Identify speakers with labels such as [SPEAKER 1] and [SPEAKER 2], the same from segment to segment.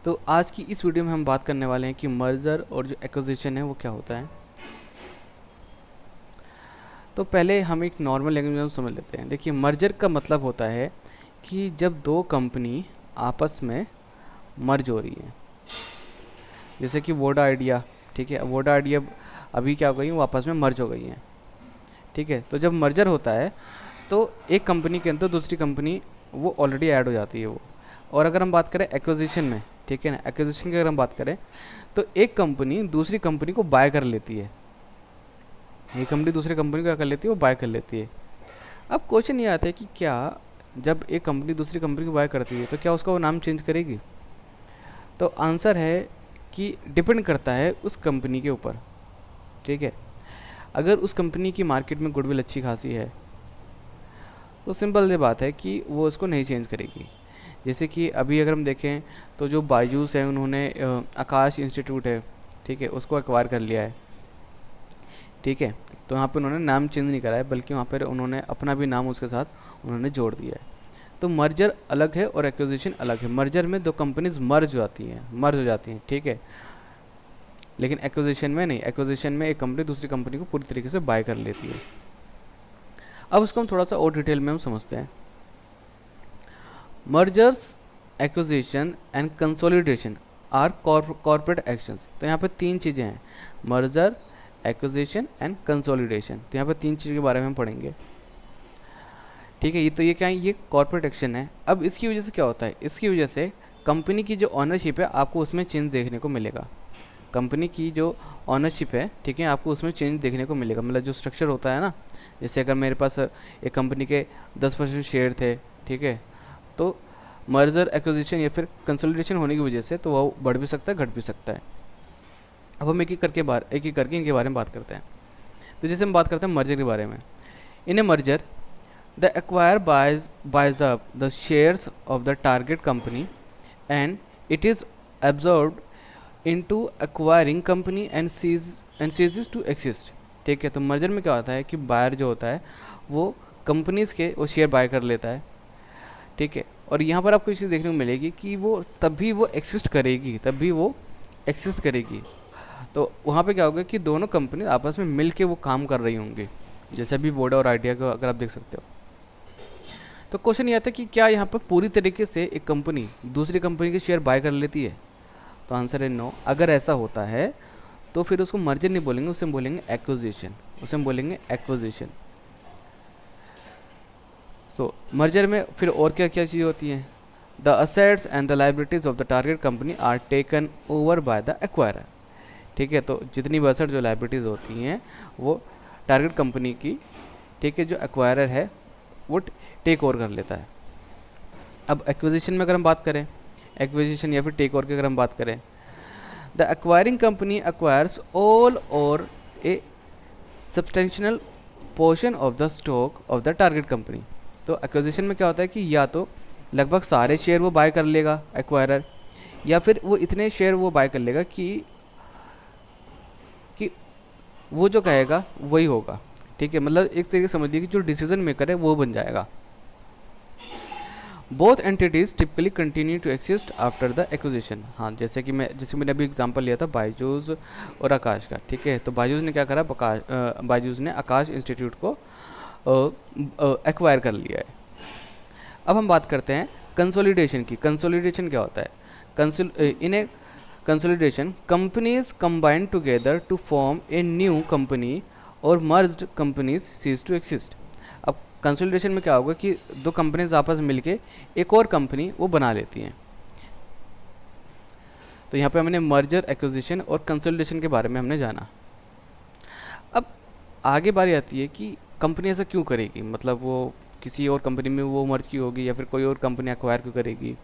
[SPEAKER 1] तो आज की इस वीडियो में हम बात करने वाले हैं कि मर्जर और जो एक्विजिशन है वो क्या होता है। तो पहले हम एक नॉर्मल लैंग्वेज में समझ लेते हैं। देखिए, मर्जर का मतलब होता है कि जब दो कंपनी आपस में मर्ज हो रही है, जैसे कि वोडा आइडिया। ठीक है, वोडा आइडिया अभी क्या हो गई, वो आपस में मर्ज हो गई हैं। ठीक है, तो जब मर्जर होता है तो एक कंपनी के अंदर दूसरी कंपनी वो ऑलरेडी ऐड हो जाती है वो। और अगर हम बात करें एक्विजिशन में, ठीक है ना, एक्विजिशन की अगर हम बात करें तो एक कंपनी दूसरी कंपनी को बाय कर लेती है। एक कंपनी दूसरी कंपनी को क्या कर लेती है, वो बाय कर लेती है। अब क्वेश्चन ये आता है कि क्या जब एक कंपनी दूसरी कंपनी को बाय करती है तो क्या उसका वो नाम चेंज करेगी? तो आंसर है कि डिपेंड करता है उस कंपनी के ऊपर। ठीक है, अगर उस कंपनी की मार्केट में गुडविल अच्छी खासी है तो सिंपल सी बात है कि वो उसको नहीं चेंज करेगी। जैसे कि अभी अगर हम देखें तो जो बायजूस है उन्होंने आकाश इंस्टीट्यूट है, ठीक है, उसको एक्वायर कर लिया है। ठीक है, तो वहाँ पे उन्होंने नाम चेंज नहीं करा है, बल्कि वहाँ पर उन्होंने अपना भी नाम उसके साथ उन्होंने जोड़ दिया है। तो मर्जर अलग है और एक्विजिशन अलग है। मर्जर में दो कंपनीज मर्ज हो जाती हैं, ठीक है, लेकिन एक्विजिशन में नहीं। एक्विजिशन में एक कंपनी दूसरी कंपनी को पूरी तरीके से बाय कर लेती है। अब उसको हम थोड़ा सा और डिटेल में हम समझते हैं। Mergers, acquisition and consolidation are corporate actions. तो यहाँ पे तीन चीज़ें हैं, मर्जर, एक्विजिशन एंड कंसोलिडेशन। तो यहाँ पे तीन चीज़ों के बारे में हम पढ़ेंगे। ठीक है, ये क्या है, ये कॉर्पोरेट एक्शन है। अब इसकी वजह से क्या होता है, इसकी वजह से कंपनी की जो ऑनरशिप है आपको उसमें चेंज देखने को मिलेगा। कंपनी की जो ऑनरशिप है, ठीक है, आपको उसमें चेंज देखने को मिलेगा। मतलब जो स्ट्रक्चर होता है ना, जैसे अगर मेरे पास एक कंपनी के 10% शेयर थे, ठीक है, तो मर्जर, एक्विजिशन या फिर कंसोलिडेशन होने की वजह से तो वो बढ़ भी सकता है, घट भी सकता है। अब हम एक एक करके इनके बारे में बात करते हैं। तो जैसे हम बात करते हैं मर्जर के बारे में। इन ए merger the acquirer buys up the shares of the target company and it is absorbed into acquiring company and ceases to exist। ठीक है, तो मर्जर में क्या होता है कि बायर जो होता है वो कंपनीज के वो शेयर बाय कर लेता है। ठीक है, और यहाँ पर आपको चीज़ देखने को मिलेगी कि वो तभी वो एक्सिस्ट करेगी। तो वहाँ पे क्या होगा कि दोनों कंपनी आपस में मिल के वो काम कर रही होंगी। जैसे अभी वोडा और आइडिया को अगर आप देख सकते हो। तो क्वेश्चन ये आता है कि क्या यहाँ पर पूरी तरीके से एक कंपनी दूसरी कंपनी के शेयर बाय कर लेती है? तो आंसर है नो। अगर ऐसा होता है तो फिर उसको मर्जर नहीं बोलेंगे, उसे हम बोलेंगे एक्विजिशन। सो मर्जर में फिर और क्या क्या चीज़ होती हैं? The assets and the liabilities of the target company are taken over by the acquirer. ठीक है, तो जितनी भी असेट जो लाइबिलिटीज़ होती हैं वो टारगेट कंपनी की, ठीक है, जो एक्वायरर है वो टेक ओवर कर लेता है। अब एक्विजिशन में अगर हम बात करें, एक्विजिशन या फिर टेक ओवर की अगर हम बात करें, the acquiring company acquires all or a substantial portion of the stock of the target company. तो एक्विजिशन में क्या होता है कि या तो लगभग सारे शेयर वो बाय कर लेगा एक्वायरर, या फिर वो इतने शेयर वो बाय कर लेगा कि वो जो कहेगा वही होगा। ठीक है, मतलब एक तरीके से समझिए कि जो डिसीजन मेकर है वो बन जाएगा। Both entities typically continue to exist after the acquisition. हाँ, जैसे मैंने अभी एग्जांपल लिया था बायजूस और आकाश का। ठीक है, तो बायजूस ने क्या करा, बायजूस ने आकाश इंस्टीट्यूट को एक्वायर कर लिया है। अब हम बात करते हैं कंसोलिडेशन की। कंसोलिडेशन क्या होता है? In a consolidation companies combine together to form a new company और merged companies cease to exist. अब कंसोलिडेशन में क्या होगा कि दो कंपनीज आपस में मिलके एक और कंपनी वो बना लेती हैं। तो यहाँ पे हमने मर्जर, एक्विजिशन और कंसोलिडेशन के बारे में हमने जाना। अब आगे बारी आती है कि कंपनी ऐसा क्यों करेगी, मतलब वो किसी और कंपनी में वो मर्ज की होगी, या फिर कोई और कंपनी एक्वायर क्यों करेगी,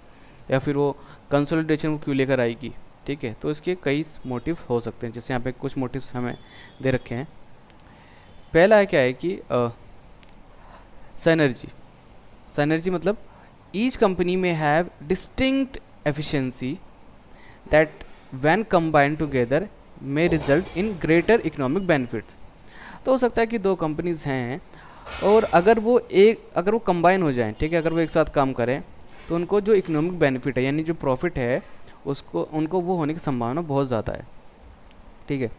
[SPEAKER 1] या फिर वो कंसोलिडेशन वो क्यों लेकर आएगी। ठीक है, तो इसके कई मोटिव हो सकते हैं, जैसे यहाँ पे कुछ मोटिव्स हमें दे रखे हैं। पहला है क्या है कि सिनर्जी मतलब ईच कंपनी में have distinct efficiency that when combined together may result in greater economic benefits. तो हो सकता है कि दो कंपनीज हैं और अगर वो कंबाइन हो जाएं, ठीक है, अगर वो एक साथ काम करें तो उनको जो इकोनॉमिक बेनिफिट है, यानी जो प्रॉफिट है, उसको उनको वो होने की संभावना बहुत ज़्यादा है, ठीक है।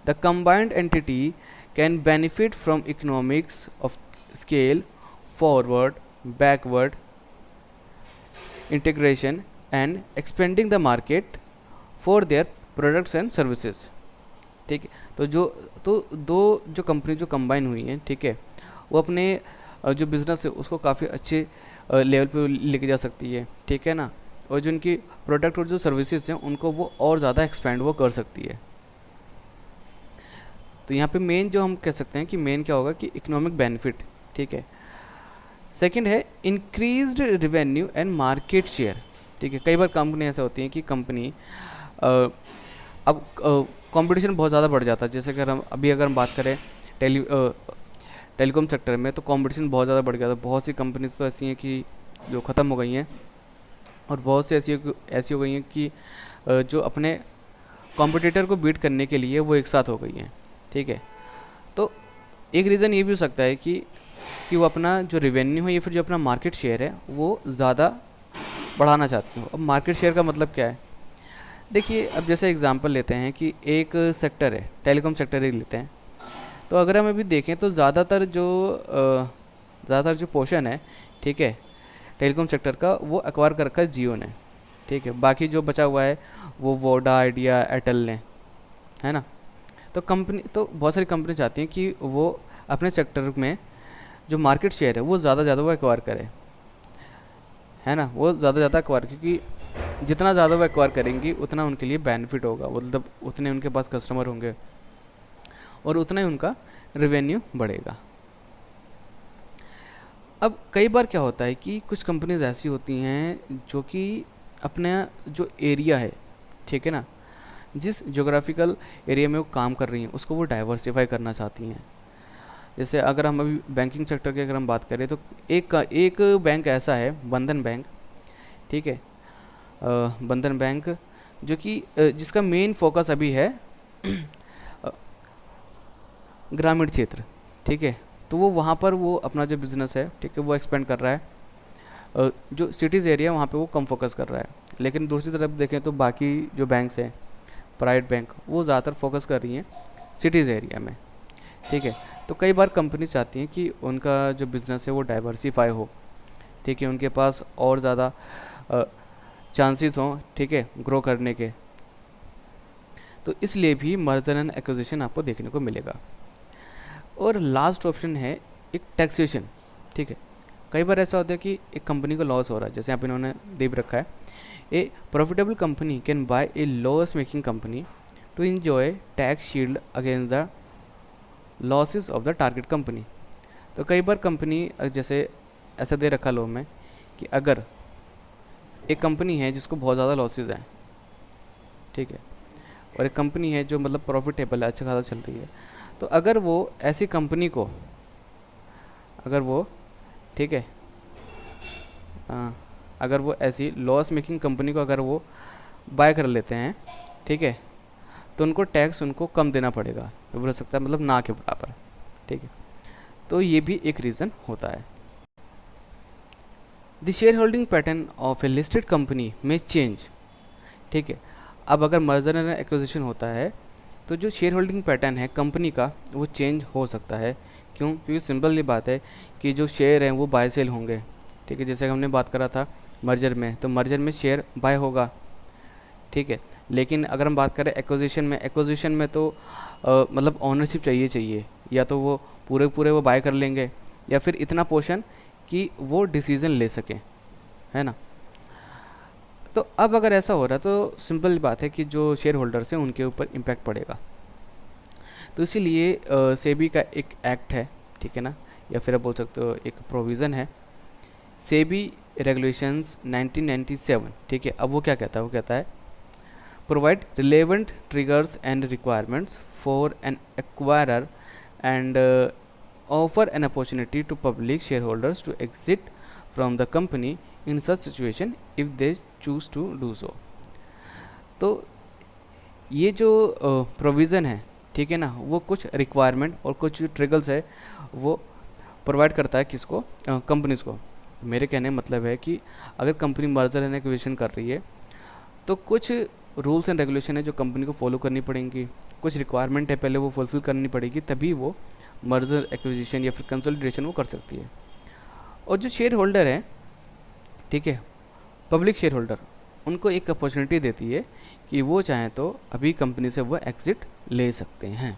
[SPEAKER 1] The combined entity can benefit from economics of scale, forward, backward integration and expanding the market for their products and services, ठीक है। तो दो जो कंपनी जो कंबाइन हुई हैं, ठीक है, वो अपने जो बिज़नेस है उसको काफ़ी अच्छे लेवल पे लेके जा सकती है, ठीक है ना। और जो उनकी प्रोडक्ट और जो सर्विसेज हैं उनको वो और ज़्यादा एक्सपेंड वो कर सकती है। तो यहाँ पे मेन जो हम कह सकते हैं कि मेन क्या होगा कि इकोनॉमिक बेनिफिट, ठीक है। सेकंड है increased revenue and market share, ठीक है। कई बार कंपनी ऐसा होती है कि कंपनी अब कंपटीशन बहुत ज़्यादा बढ़ जाता है। जैसे अगर हम बात करें टेलीकॉम सेक्टर में, तो कंपटीशन बहुत ज़्यादा बढ़ गया था। बहुत सी कंपनीज तो ऐसी हैं कि जो ख़त्म हो गई हैं, और बहुत सी ऐसी हो गई हैं कि जो अपने कॉम्पिटिटर को बीट करने के लिए वो एक साथ हो गई हैं, ठीक है। तो एक रीज़न ये भी हो सकता है कि वो अपना जो रेवेन्यू है या फिर जो अपना मार्केट शेयर है वो ज़्यादा बढ़ाना चाहती हो। अब मार्केट शेयर का मतलब क्या है? देखिए, अब जैसे एग्जांपल लेते हैं कि एक सेक्टर है, टेलीकॉम सेक्टर ही लेते हैं। तो अगर हम अभी देखें तो ज़्यादातर जो पोर्शन है, ठीक है, टेलीकॉम सेक्टर का, वो एक्वायर कर रखा है जियो ने, ठीक है। बाकी जो बचा हुआ है वो वोडा, आइडिया, एयरटेल ने, है ना। तो बहुत सारी कंपनी चाहती हैं कि वो अपने सेक्टर में जो मार्केट शेयर है वो ज़्यादा वो एक्वायर करे, है ना। वो ज़्यादा एक्वायर, क्योंकि जितना ज़्यादा वो एक्वायर करेंगी उतना उनके लिए बेनिफिट होगा, मतलब उतने उनके पास कस्टमर होंगे और उतना ही उनका रेवेन्यू बढ़ेगा। अब कई बार क्या होता है कि कुछ कंपनीज ऐसी होती हैं जो कि अपना जो एरिया है, ठीक है ना, जिस जोग्राफिकल एरिया में वो काम कर रही हैं उसको वो डाइवर्सिफाई करना चाहती हैं। जैसे अगर हम अभी बैंकिंग सेक्टर की अगर हम बात करें तो एक बैंक ऐसा है, बंधन बैंक, ठीक है। बंधन बैंक जो कि जिसका मेन फोकस अभी है ग्रामीण क्षेत्र, ठीक है। तो वो वहाँ पर वो अपना जो बिज़नेस है, ठीक है, वो एक्सपेंड कर रहा है। जो सिटीज़ एरिया वहाँ पे वो कम फोकस कर रहा है। लेकिन दूसरी तरफ देखें तो बाकी जो बैंक्स हैं, प्राइवेट बैंक, वो ज़्यादातर फोकस कर रही हैं सिटीज़ एरिया में, ठीक है। तो कई बार कंपनी चाहती हैं कि उनका जो बिज़नेस है वो डाइवर्सिफाई हो, ठीक है, उनके पास और ज़्यादा चांसेस हों, ठीक है, ग्रो करने के। तो इसलिए भी मर्जर एंड एक्विजिशन आपको देखने को मिलेगा। और लास्ट ऑप्शन है एक टैक्सेशन, ठीक है। कई बार ऐसा होता है कि एक कंपनी को लॉस हो रहा है, जैसे आप इन्होंने दे भी रखा है, a profitable company can buy a loss making company to enjoy tax shield against the losses of the target company. तो कई बार कंपनी जैसे ऐसा दे रखा लो में कि अगर एक कंपनी है जिसको बहुत ज़्यादा लॉसेस हैं, ठीक है, और एक कंपनी है जो मतलब प्रॉफिटेबल है, अच्छा खासा चल रही है, तो अगर वो ऐसी कंपनी को ठीक है, अगर वो ऐसी लॉस मेकिंग कंपनी को अगर वो बाय कर लेते हैं, ठीक है, तो उनको टैक्स उनको कम देना पड़ेगा, हो सकता है मतलब ना के बराबर, ठीक है। तो ये भी एक रीज़न होता है। The share holding pattern of A listed company में चेंज, ठीक है। अब अगर मर्जर एंड एक्विजिशन होता है तो जो शेयर होल्डिंग पैटर्न है कंपनी का वो चेंज हो सकता है। क्यों? क्योंकि सिंपल ये बात है कि जो शेयर हैं वो बाय सेल होंगे, ठीक है। जैसे हमने बात करा था मर्जर में, तो मर्जर में शेयर बाय होगा, ठीक है। लेकिन अगर हम बात करें एक्विजिशन में तो मतलब ऑनरशिप चाहिए, या तो वो पूरे वो बाय कर लेंगे या फिर इतना पोर्शन कि वो डिसीज़न ले सकें, है ना। तो अब अगर ऐसा हो रहा है तो सिंपल बात है कि जो शेयर होल्डर्स हैं उनके ऊपर इम्पैक्ट पड़ेगा। तो इसीलिए सेबी का एक एक्ट है, ठीक है ना, या फिर आप बोल सकते हो एक प्रोविज़न है, सेबी रेगुलेशंस 1997, ठीक है। अब वो क्या कहता है? वो कहता है provide relevant triggers and requirements for an acquirer and offer an opportunity to public shareholders to exit from the company in such situation if they choose to do so. तो ये जो प्रोविज़न है, ठीक है ना, वो कुछ requirement और कुछ ट्रिगर्स है वो प्रोवाइड करता है किसको? कंपनीज़ को। मेरे कहने का मतलब है कि अगर कंपनी मर्जर एंड एक्विजिशन कर रही है तो कुछ रूल्स एंड रेगुलेशन है जो कंपनी को फॉलो करनी पड़ेंगी, कुछ रिक्वायरमेंट है पहले वो फुलफिल करनी पड़ेगी, तभी वो मर्जर एक्विजिशन या फिर कंसोलिडेशन वो कर सकती है। और जो शेयर होल्डर है, ठीक है, पब्लिक शेयर होल्डर, उनको एक अपॉर्चुनिटी देती है कि वो चाहें तो अभी कंपनी से वो एग्ज़िट ले सकते हैं।